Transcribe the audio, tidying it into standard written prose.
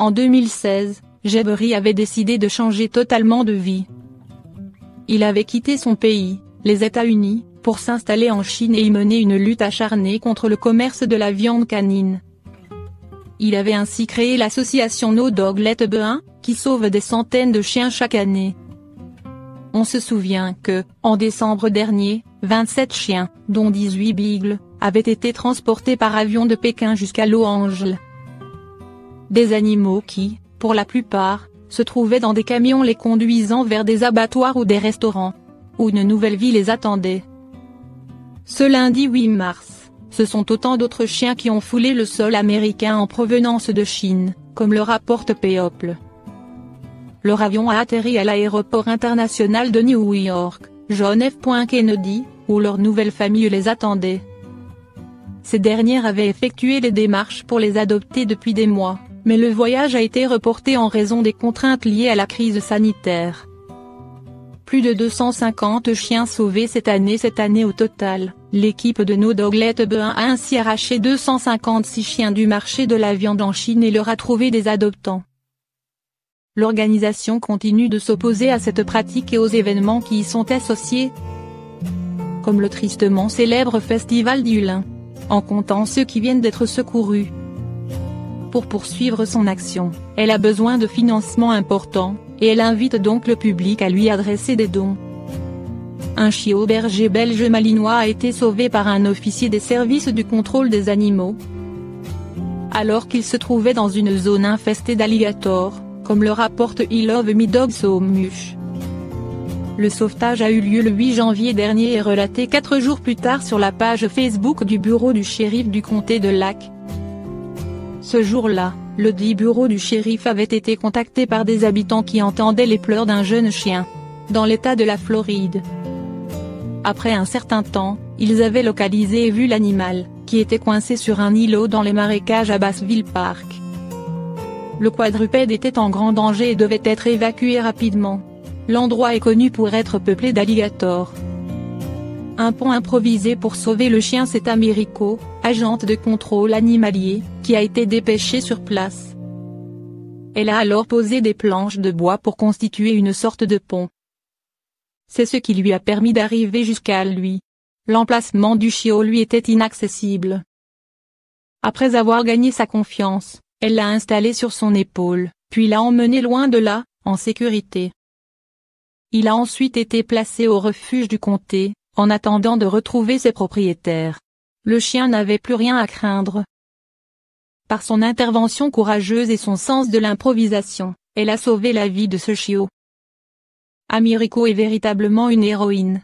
En 2016, Jeberi avait décidé de changer totalement de vie. Il avait quitté son pays, les États-Unis, pour s'installer en Chine et y mener une lutte acharnée contre le commerce de la viande canine. Il avait ainsi créé l'association No Dog Let Be, qui sauve des centaines de chiens chaque année. On se souvient que, en décembre dernier, 27 chiens, dont 18 beagles, avaient été transportés par avion de Pékin jusqu'à Los Angeles. Des animaux qui, pour la plupart, se trouvaient dans des camions les conduisant vers des abattoirs ou des restaurants, où une nouvelle vie les attendait. Ce lundi 8 mars, ce sont autant d'autres chiens qui ont foulé le sol américain en provenance de Chine, comme le rapporte People. Leur avion a atterri à l'aéroport international de New York, John F. Kennedy, où leur nouvelle famille les attendait. Ces dernières avaient effectué les démarches pour les adopter depuis des mois, mais le voyage a été reporté en raison des contraintes liées à la crise sanitaire. Plus de 250 chiens sauvés cette année au total. L'équipe de No Dog Let Be a ainsi arraché 256 chiens du marché de la viande en Chine et leur a trouvé des adoptants. L'organisation continue de s'opposer à cette pratique et aux événements qui y sont associés, comme le tristement célèbre Festival du Lin, en comptant ceux qui viennent d'être secourus. Pour poursuivre son action, elle a besoin de financements importants, et elle invite donc le public à lui adresser des dons. Un chiot berger belge malinois a été sauvé par un officier des services du contrôle des animaux, alors qu'il se trouvait dans une zone infestée d'alligators, comme le rapporte I Love Me Dogs So Much. Le sauvetage a eu lieu le 8 janvier dernier et relaté 4 jours plus tard sur la page Facebook du bureau du shérif du comté de Lac. Ce jour-là, le dit bureau du shérif avait été contacté par des habitants qui entendaient les pleurs d'un jeune chien, dans l'état de la Floride. Après un certain temps, ils avaient localisé et vu l'animal, qui était coincé sur un îlot dans les marécages à Bassville Park. Le quadrupède était en grand danger et devait être évacué rapidement. L'endroit est connu pour être peuplé d'alligators. Un pont improvisé pour sauver le chien, c'est Americo, agente de contrôle animalier, qui a été dépêchée sur place. Elle a alors posé des planches de bois pour constituer une sorte de pont. C'est ce qui lui a permis d'arriver jusqu'à lui. L'emplacement du chiot lui était inaccessible. Après avoir gagné sa confiance, elle l'a installé sur son épaule, puis l'a emmené loin de là, en sécurité. Il a ensuite été placé au refuge du comté, en attendant de retrouver ses propriétaires. Le chien n'avait plus rien à craindre. Par son intervention courageuse et son sens de l'improvisation, elle a sauvé la vie de ce chiot. Americo est véritablement une héroïne.